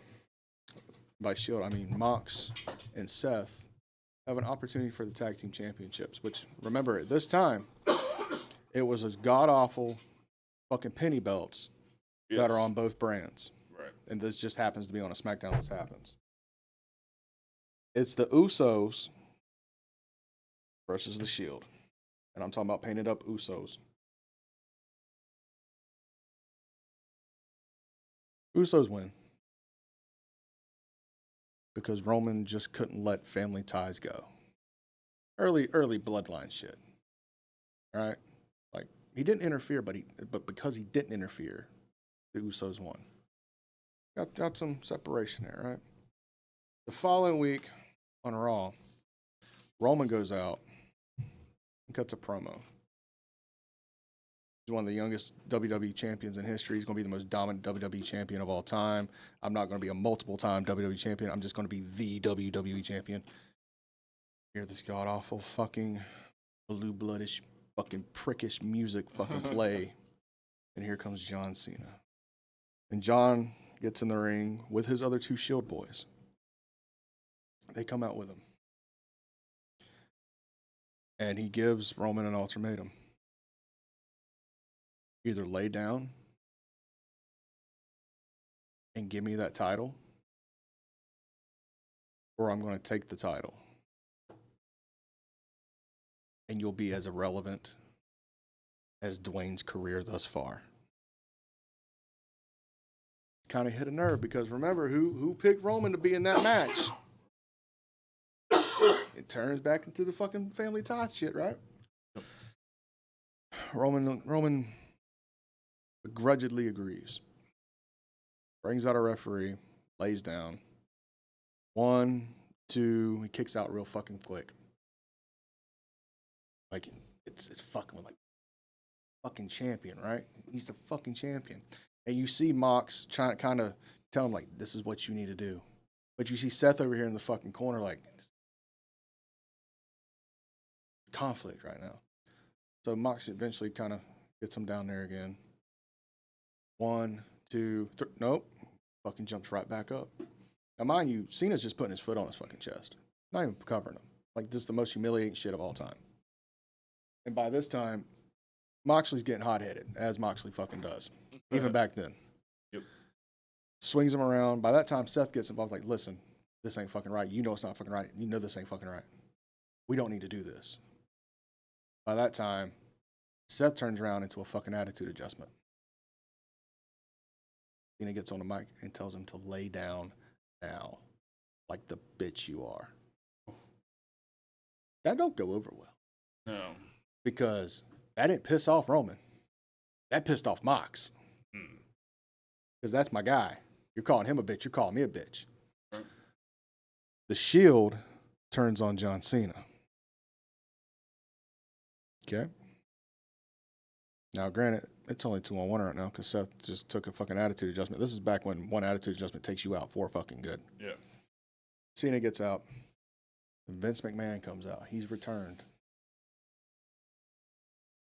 Speaker 3: by Shield, I mean Mox and Seth, have an opportunity for the tag team championships. Which, remember, at this time, it was a god-awful fucking penny belts that are on both brands.
Speaker 2: Right.
Speaker 3: And this just happens to be on a SmackDown this happens. It's the Usos versus the Shield. And I'm talking about painted up Usos. Usos win. Because Roman just couldn't let family ties go. Early bloodline shit. All right? Like, he didn't interfere, but because he didn't interfere, the Usos won. Got some separation there, right? The following week on Raw, Roman goes out and cuts a promo. He's one of the youngest WWE champions in history. He's going to be the most dominant WWE champion of all time. I'm not going to be a multiple-time WWE champion. I'm just going to be the WWE champion. Hear this god-awful fucking blue-bloodish, fucking prickish music fucking play. And here comes John Cena. And John gets in the ring with his other two Shield boys. They come out with him. And he gives Roman an ultimatum. Either lay down and give me that title, or I'm going to take the title. And you'll be as irrelevant as Dwayne's career thus far. Kind of hit a nerve because remember who picked Roman to be in that match? It turns back into the fucking family ties shit, right? Roman begrudgingly agrees. Brings out a referee, lays down. 1, 2, he kicks out real fucking quick. Like it's fucking with like fucking champion, right? He's the fucking champion. And you see Mox trying to kind of tell him like this is what you need to do. But you see Seth over here in the fucking corner like conflict right now. So Mox eventually kind of gets him down there again. 1, 2, 3. Nope. Fucking jumps right back up. Now, mind you, Cena's just putting his foot on his fucking chest. Not even covering him. Like, this is the most humiliating shit of all time. And by this time, Moxley's getting hot-headed, as Moxley fucking does. Even back then.
Speaker 2: Yep.
Speaker 3: Swings him around. By that time, Seth gets involved like, listen, this ain't fucking right. You know it's not fucking right. You know this ain't fucking right. We don't need to do this. By that time, Seth turns around into a fucking attitude adjustment. Cena gets on the mic and tells him to lay down now, like the bitch you are. That don't go over well.
Speaker 2: No.
Speaker 3: Because that didn't piss off Roman. That pissed off Mox. Because that's my guy. You're calling him a bitch. You're calling me a bitch.
Speaker 2: Right.
Speaker 3: The Shield turns on John Cena. Okay? Now, granted, it's only 2-on-1 right now because Seth just took a fucking attitude adjustment. This is back when one attitude adjustment takes you out for fucking good.
Speaker 2: Yeah.
Speaker 3: Cena gets out. And Vince McMahon comes out. He's returned.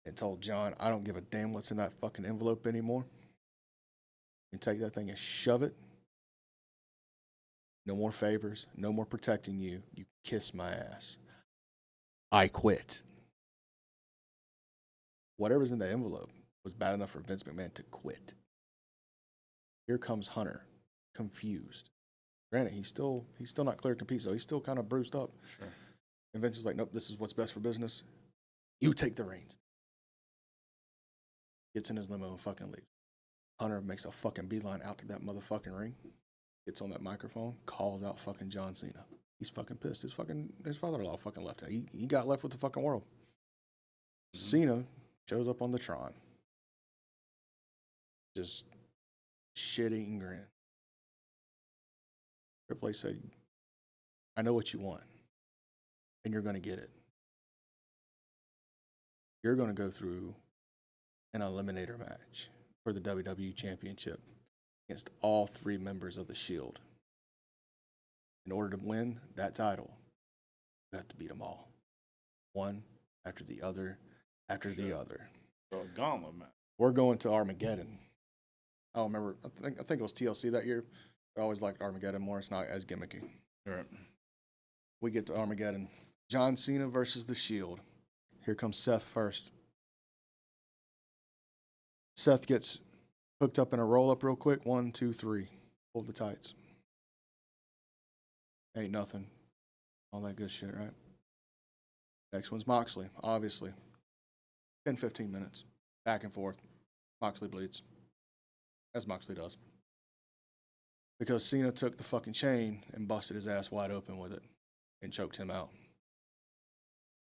Speaker 3: And told John, I don't give a damn what's in that fucking envelope anymore. You take that thing and shove it. No more favors. No more protecting you. You kiss my ass. I quit. Whatever's in the envelope was bad enough for Vince McMahon to quit. Here comes Hunter, confused. Granted, he's still not clear to compete, so he's still kind of bruised up.
Speaker 2: Sure.
Speaker 3: And Vince is like, nope, this is what's best for business. You take the reins. Gets in his limo and fucking leaves. Hunter makes a fucking beeline out to that motherfucking ring. Gets on that microphone, calls out fucking John Cena. He's fucking pissed. His father-in-law fucking left him. He got left with the fucking world. Cena shows up on the Tron. Just shit-eating grin. Triple H said, I know what you want, and you're going to get it. you're going to go through an eliminator match for the WWE Championship against all 3 members of the Shield. In order to win that title, you have to beat them all. One after the other, after the other.
Speaker 2: So a gauntlet match.
Speaker 3: We're going to Armageddon. I don't remember. I think it was TLC that year. I always liked Armageddon more. It's not as gimmicky.
Speaker 2: All right.
Speaker 3: We get to Armageddon. John Cena versus The Shield. Here comes Seth first. Seth gets hooked up in a roll-up real quick. 1, 2, 3. Pull the tights. Ain't nothing. All that good shit, right? Next one's Moxley, obviously. 10, 15 minutes. Back and forth. Moxley bleeds. As Moxley does. Because Cena took the fucking chain and busted his ass wide open with it and choked him out.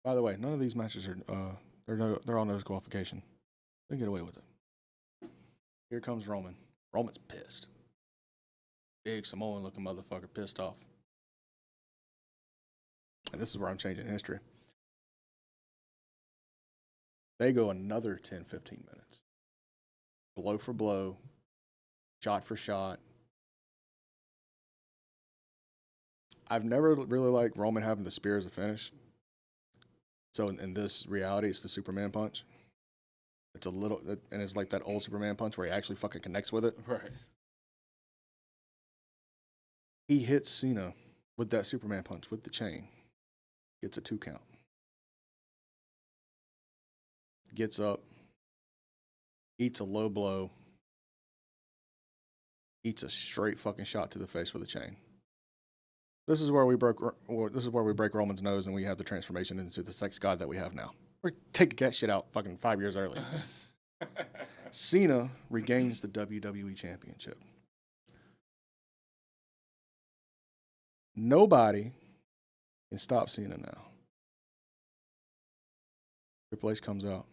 Speaker 3: By the way, none of these matches are they're all no disqualification. They get away with it. Here comes Roman. Roman's pissed. Big Samoan looking motherfucker pissed off. And this is where I'm changing history. They go another 10, 15 minutes. Blow for blow. Shot for shot. I've never really liked Roman having the spear as a finish. So in this reality, it's the Superman punch. It's a little, and it's like that old Superman punch where he actually fucking connects with it.
Speaker 2: Right.
Speaker 3: He hits Cena with that Superman punch with the chain. Gets a 2 count. Gets up. Eats a low blow. Eats a straight fucking shot to the face with a chain. This is where we break Roman's nose and we have the transformation into the sex god that we have now. We're taking that shit out fucking 5 years early. Cena regains the WWE Championship. Nobody can stop Cena now. Triple H comes out.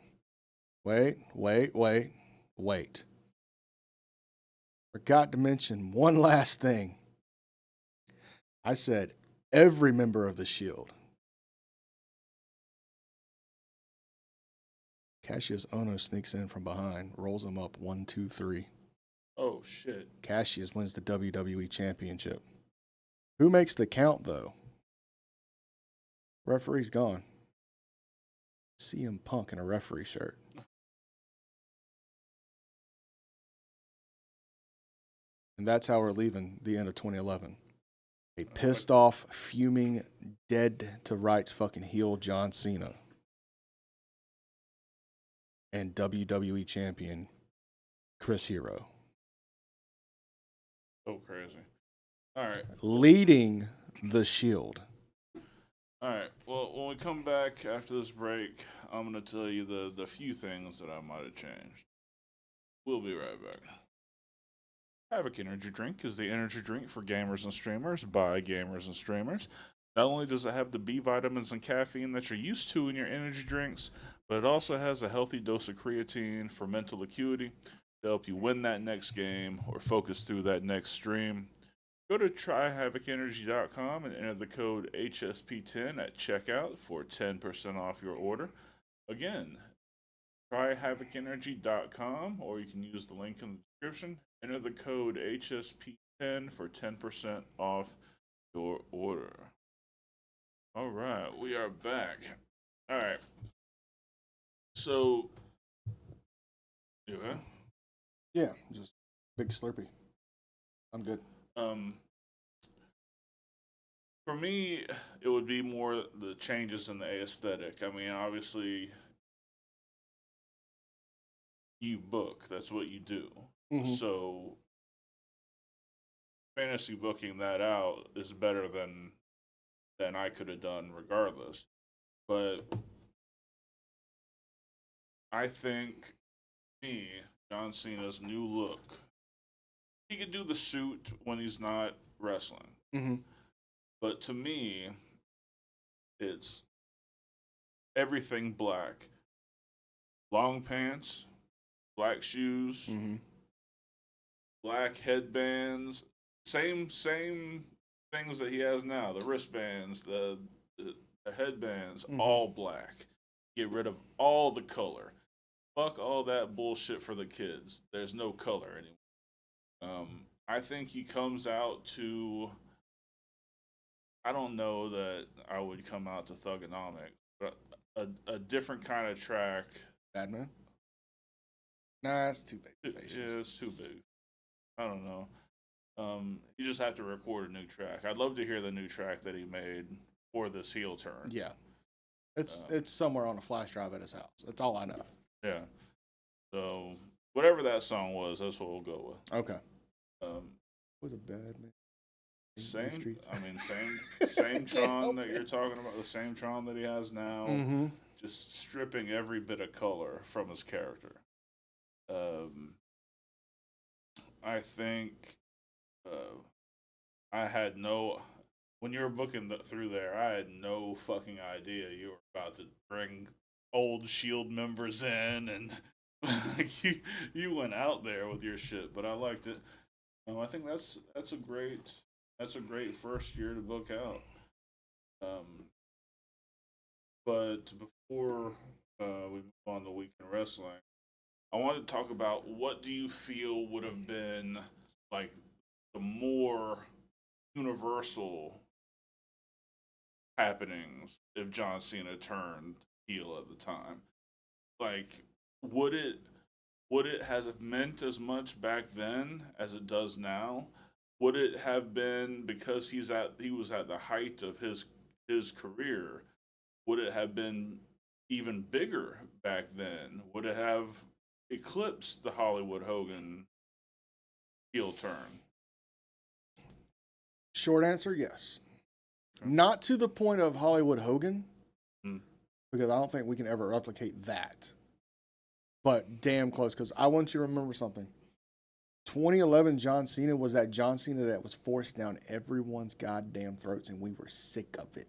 Speaker 3: Wait. Forgot to mention one last thing. I said every member of the Shield. Cassius Ohno sneaks in from behind, rolls him up 1, 2, 3.
Speaker 2: Oh, shit.
Speaker 3: Cassius wins the WWE Championship. Who makes the count, though? Referee's gone. CM Punk in a referee shirt. And that's how we're leaving the end of 2011. A pissed off, fuming, dead to rights fucking heel John Cena. And WWE champion Chris Hero.
Speaker 2: So crazy. All right.
Speaker 3: Leading the Shield.
Speaker 2: All right. Well, when we come back after this break, I'm going to tell you the few things that I might have changed. We'll be right back. Havoc Energy Drink is the energy drink for gamers and streamers by gamers and streamers. Not only does it have the B vitamins and caffeine that you're used to in your energy drinks, but it also has a healthy dose of creatine for mental acuity to help you win that next game or focus through that next stream. Go to tryhavocenergy.com and enter the code HSP10 at checkout for 10% off your order. Again, tryhavocenergy.com, or you can use the link in the description. Enter the code HSP10 for 10% off your order. All right, we are back. All right. So, you okay?
Speaker 3: Yeah, just big Slurpee. I'm good.
Speaker 2: For me, it would be more the changes in the aesthetic. I mean, obviously, you book. That's what you do.
Speaker 3: Mm-hmm.
Speaker 2: So, fantasy booking that out is better than I could have done regardless. But I think John Cena's new look, he could do the suit when he's not wrestling.
Speaker 3: Mm-hmm.
Speaker 2: But to me, it's everything black. Long pants, black shoes,
Speaker 3: Mm-hmm.
Speaker 2: black headbands, same things that he has now. The wristbands, the headbands,
Speaker 3: Mm-hmm.
Speaker 2: all black. get rid of all the color. Fuck all that bullshit for the kids. There's no color anymore. I think he comes out to. I don't know that I would come out to Thugonomics, but a different kind of track.
Speaker 3: Badman? Nah, it's too big.
Speaker 2: Yeah, it's too big. I don't know. You just have to record a new track. I'd love to hear the new track that he made for this heel turn.
Speaker 3: Yeah. It's somewhere on a flash drive at his house. That's all I know.
Speaker 2: Yeah. So whatever that song was, that's what we'll go with.
Speaker 3: Okay.
Speaker 2: Um,
Speaker 3: Was a bad man.
Speaker 2: same. I mean, same Tron that you're talking about. The same Tron that he has now.
Speaker 3: Mm-hmm.
Speaker 2: Just stripping every bit of color from his character. I think I had no. When you were booking through there, I had no fucking idea you were about to bring old Shield members in, and like you went out there with your shit. But I liked it. I think that's a great first year to book out. But before we move on to weekend wrestling, I wanted to talk about what do you feel would have been like the more universal happenings if John Cena turned heel at the time. Like, would it has meant as much back then as it does now? Would it have been because he was at the height of his career? Would it have been even bigger back then? Would it have eclipsed the Hollywood Hogan heel turn?
Speaker 3: Short answer, yes. Not to the point of Hollywood Hogan, because I don't think we can ever replicate that. But damn close, because I want you to remember something. 2011 John Cena was that John Cena that was forced down everyone's goddamn throats, and we were sick of it.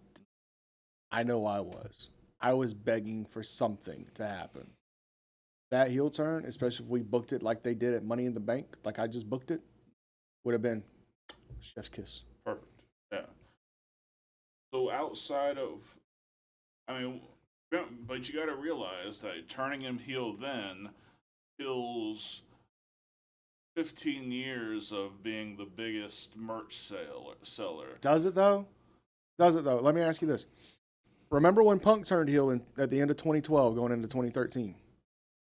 Speaker 3: I know I was. I was begging for something to happen. That heel turn, especially if we booked it like they did at Money in the Bank, like I just booked it, would have been chef's kiss.
Speaker 2: Perfect. Yeah. So outside of, I mean, but you got to realize that turning him heel then kills 15 years of being the biggest merch seller.
Speaker 3: Does it though? Does it though? Let me ask you this. Remember when Punk turned heel at the end of 2012 going into 2013?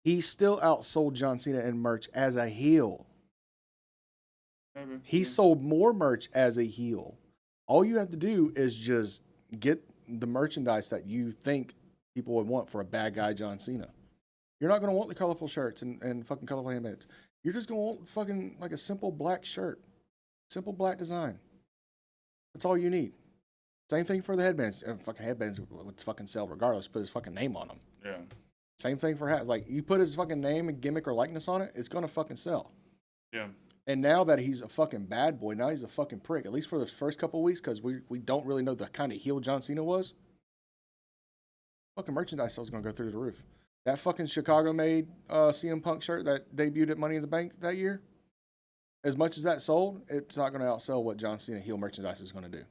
Speaker 3: He still outsold John Cena in merch as a heel.
Speaker 2: Maybe.
Speaker 3: He sold more merch as a heel. All you have to do is just get the merchandise that you think people would want for a bad guy John Cena. You're not going to want the colorful shirts and fucking colorful handbags. You're just going to want fucking like a simple black shirt. Simple black design. That's all you need. Same thing for the headbands. Fucking headbands would fucking sell regardless. Put his fucking name on them.
Speaker 2: Yeah.
Speaker 3: Same thing for hats. Like, you put his fucking name and gimmick or likeness on it, it's going to fucking sell.
Speaker 2: Yeah.
Speaker 3: And now that he's a fucking bad boy, now he's a fucking prick, at least for the first couple of weeks, because we don't really know the kind of heel John Cena was. Fucking merchandise sales going to go through the roof. That fucking Chicago-made CM Punk shirt that debuted at Money in the Bank that year, as much as that sold, it's not going to outsell what John Cena heel merchandise is going to do.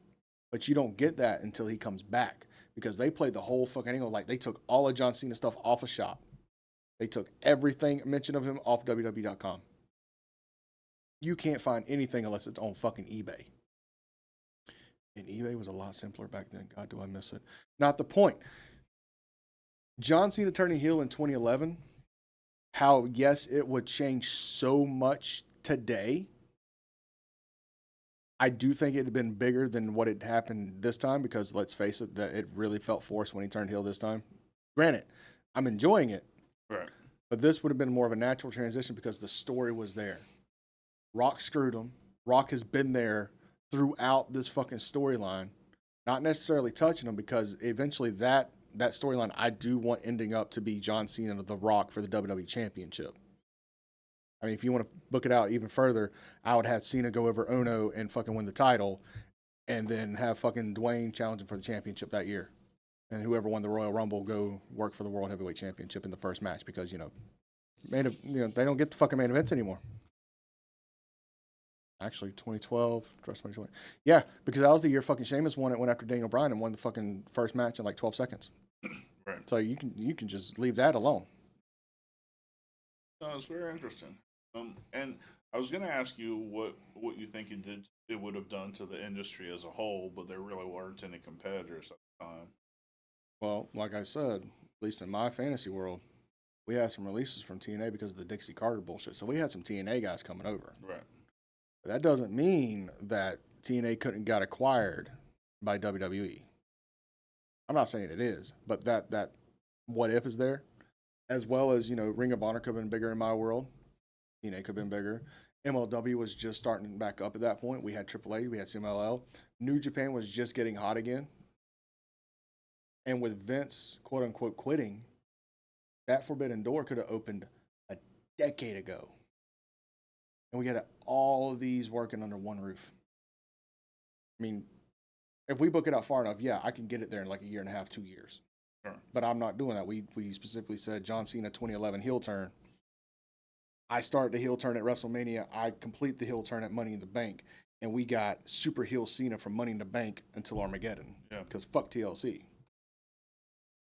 Speaker 3: But you don't get that until he comes back, because they played the whole fucking angle. Like, they took all of John Cena stuff off of shop. They took everything mention of him off WWE.com. You can't find anything unless it's on fucking eBay. And eBay was a lot simpler back then. God, do I miss it. Not the point. John Cena turning heel in 2011, how, yes, it would change so much today. I do think it had been bigger than what had happened this time, because let's face it, that it really felt forced when he turned heel this time. Granted, I'm enjoying it.
Speaker 2: Right.
Speaker 3: But this would have been more of a natural transition because the story was there. Rock screwed him. Rock has been there throughout this fucking storyline, not necessarily touching him, because eventually that storyline I do want ending up to be John Cena and The Rock for the WWE Championship. I mean, if you want to book it out even further, I would have Cena go over Ono and fucking win the title, and then have fucking Dwayne challenging for the championship that year. And whoever won the Royal Rumble go work for the World Heavyweight Championship in the first match, because, they don't get the fucking main events anymore. Actually, 2012, 2020. Yeah, because that was the year fucking Sheamus won it, went after Daniel Bryan and won the fucking first match in like 12 seconds.
Speaker 2: Right.
Speaker 3: So you can just leave that alone.
Speaker 2: No, it's very interesting. And I was going to ask you what you think it would have done to the industry as a whole, but there really weren't any competitors at the time.
Speaker 3: Well, like I said, at least in my fantasy world, we had some releases from TNA because of the Dixie Carter bullshit. So we had some TNA guys coming over.
Speaker 2: Right.
Speaker 3: But that doesn't mean that TNA couldn't got acquired by WWE. I'm not saying it is, but that what if is there, as well as Ring of Honor could have been bigger in my world. TNA could have been bigger. MLW was just starting back up at that point. We had AAA, we had CMLL. New Japan was just getting hot again. And with Vince, quote unquote, quitting, that forbidden door could have opened a decade ago. And we had all of these working under one roof. I mean, if we book it out far enough, yeah, I can get it there in like a year and a half, 2 years.
Speaker 2: Sure.
Speaker 3: But I'm not doing that. We specifically said John Cena 2011 heel turn. I start the heel turn at WrestleMania. I complete the heel turn at Money in the Bank. And we got super heel Cena from Money in the Bank until Armageddon.
Speaker 2: Yeah.
Speaker 3: Because fuck TLC.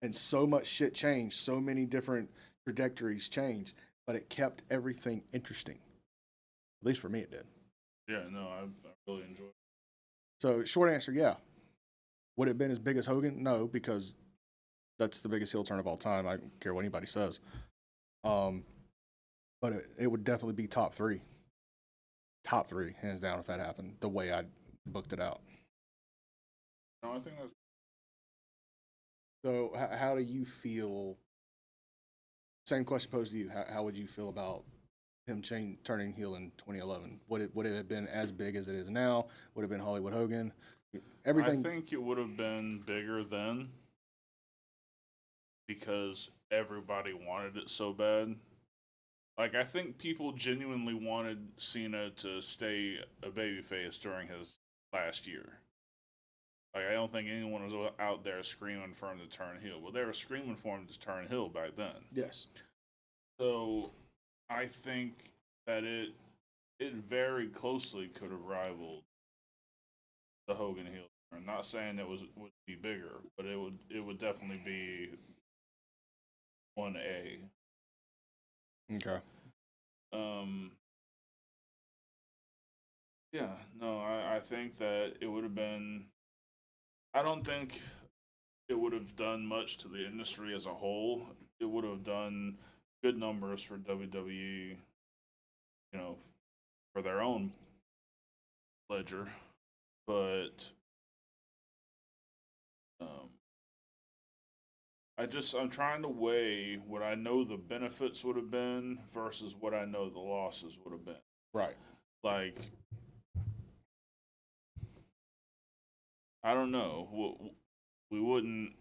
Speaker 3: And so much shit changed. So many different trajectories changed. But it kept everything interesting. At least for me, it did.
Speaker 2: Yeah, no, I really enjoyed it.
Speaker 3: So, short answer, yeah. Would it have been as big as Hogan? No, because that's the biggest heel turn of all time. I don't care what anybody says. But it would definitely be top three. Top three, hands down, if that happened, the way I booked it out.
Speaker 2: No, I think that's.
Speaker 3: So, how do you feel? Same question posed to you. How would you feel about him turning heel in 2011? Would it have been as big as it is now? Would it have been Hollywood Hogan? Everything.
Speaker 2: I think it would have been bigger then because everybody wanted it so bad. Like, I think people genuinely wanted Cena to stay a babyface during his last year. Like, I don't think anyone was out there screaming for him to turn heel. Well, they were screaming for him to turn heel back then.
Speaker 3: Yes.
Speaker 2: So, I think that it very closely could have rivaled the Hogan heel. I'm not saying it would be bigger, but it would definitely be 1A.
Speaker 3: Okay.
Speaker 2: Yeah, no, I think that it would have been. I don't think it would have done much to the industry as a whole. It would have done good numbers for WWE, for their own ledger, but I'm trying to weigh what I know the benefits would have been versus what I know the losses would have been.
Speaker 3: Right.
Speaker 2: Like, I don't know. We wouldn't.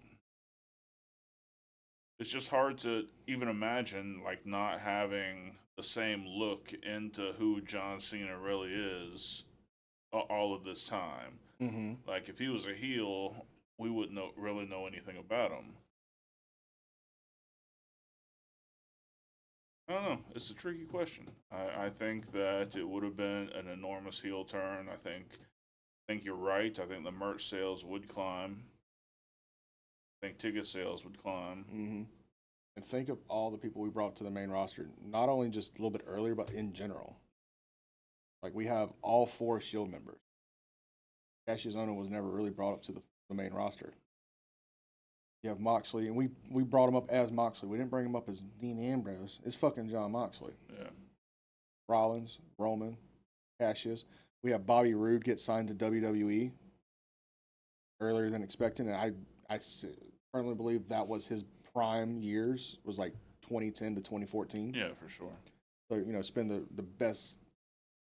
Speaker 2: It's just hard to even imagine like not having the same look into who John Cena really is all of this time.
Speaker 3: Mm-hmm.
Speaker 2: Like, if he was a heel, we wouldn't really know anything about him. I don't know. It's a tricky question. I think that it would have been an enormous heel turn. I think you're right. I think the merch sales would climb. I think ticket sales would climb.
Speaker 3: Mm-hmm. And think of all the people we brought to the main roster, not only just a little bit earlier, but in general. Like, we have all 4 Shield members. Cassius Ohno was never really brought up to the main roster. You have Moxley, and we brought him up as Moxley. We didn't bring him up as Dean Ambrose. It's fucking John Moxley.
Speaker 2: Yeah.
Speaker 3: Rollins, Roman, Cassius. We have Bobby Roode get signed to WWE earlier than expected, and I firmly believe that was his prime years, was like 2010 to 2014.
Speaker 2: Yeah, for sure.
Speaker 3: So, spend the best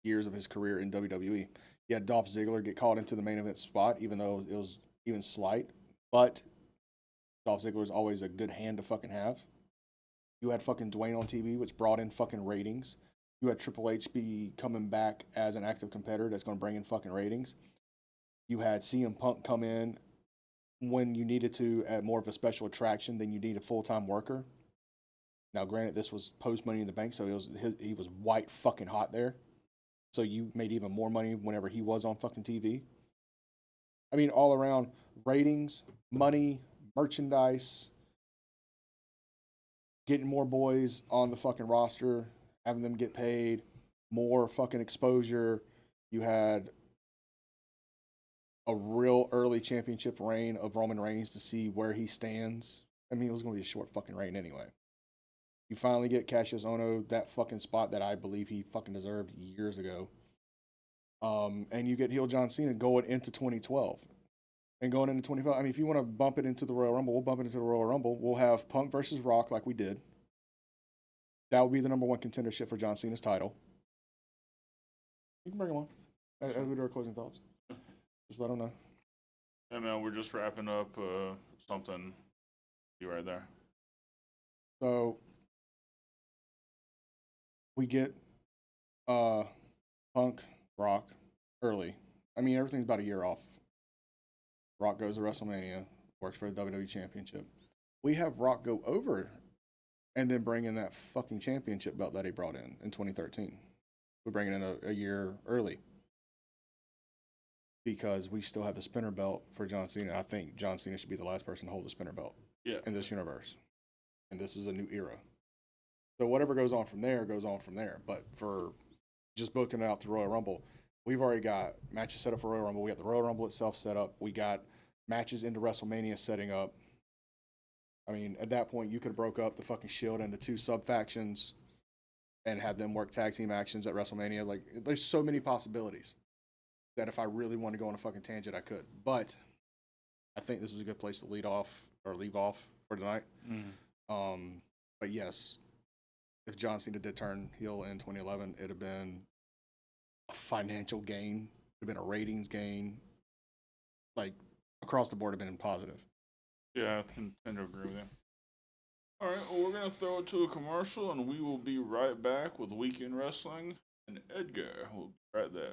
Speaker 3: years of his career in WWE. You had Dolph Ziggler get called into the main event spot, even though it was even slight. But Dolph Ziggler is always a good hand to fucking have. You had fucking Dwayne on TV, which brought in fucking ratings. You had Triple H be coming back as an active competitor that's going to bring in fucking ratings. You had CM Punk come in when you needed to at more of a special attraction than you need a full-time worker. Now, granted, this was post Money in the Bank, so he was white fucking hot there. So you made even more money whenever he was on fucking TV. I mean, all around ratings, money, merchandise, getting more boys on the fucking roster, having them get paid, more fucking exposure. You had a real early championship reign of Roman Reigns to see where he stands. I mean, it was going to be a short fucking reign anyway. You finally get Cassius Ohno that fucking spot that I believe he fucking deserved years ago. And you get heel John Cena going into 2012. And going into 25, I mean, if you want to bump it into the Royal Rumble, we'll bump it into the Royal Rumble. We'll have Punk versus Rock like we did. That will be the number one contendership for John Cena's title. You can bring him on. As we do our closing thoughts. Just let them know.
Speaker 2: Hey man, we're just wrapping up something. You right there.
Speaker 3: So we get Punk, Rock early. I mean, everything's about a year off. Rock goes to WrestleMania, works for the WWE Championship. We have Rock go over and then bring in that fucking championship belt that he brought in 2013. We bring it in a year early because we still have the spinner belt for John Cena. I think John Cena should be the last person to hold the spinner belt in this universe. And this is a new era. So whatever goes on from there, goes on from there. But for just booking out the Royal Rumble, we've already got matches set up for Royal Rumble. We got the Royal Rumble itself set up. We got matches into WrestleMania setting up. I mean, at that point, you could have broke up the fucking Shield into 2 sub-factions and had them work tag team actions at WrestleMania. Like, there's so many possibilities that if I really want to go on a fucking tangent, I could. But I think this is a good place to leave off for tonight. But yes, if John Cena did turn heel in 2011, it'd have been a financial gain. It'd have been a ratings gain. Like, across the board, have been positive.
Speaker 2: Yeah, I tend to agree with you. All right, well, we're going to throw it to a commercial, and we will be right back with Weekend Wrestling, and Edgar will be right there.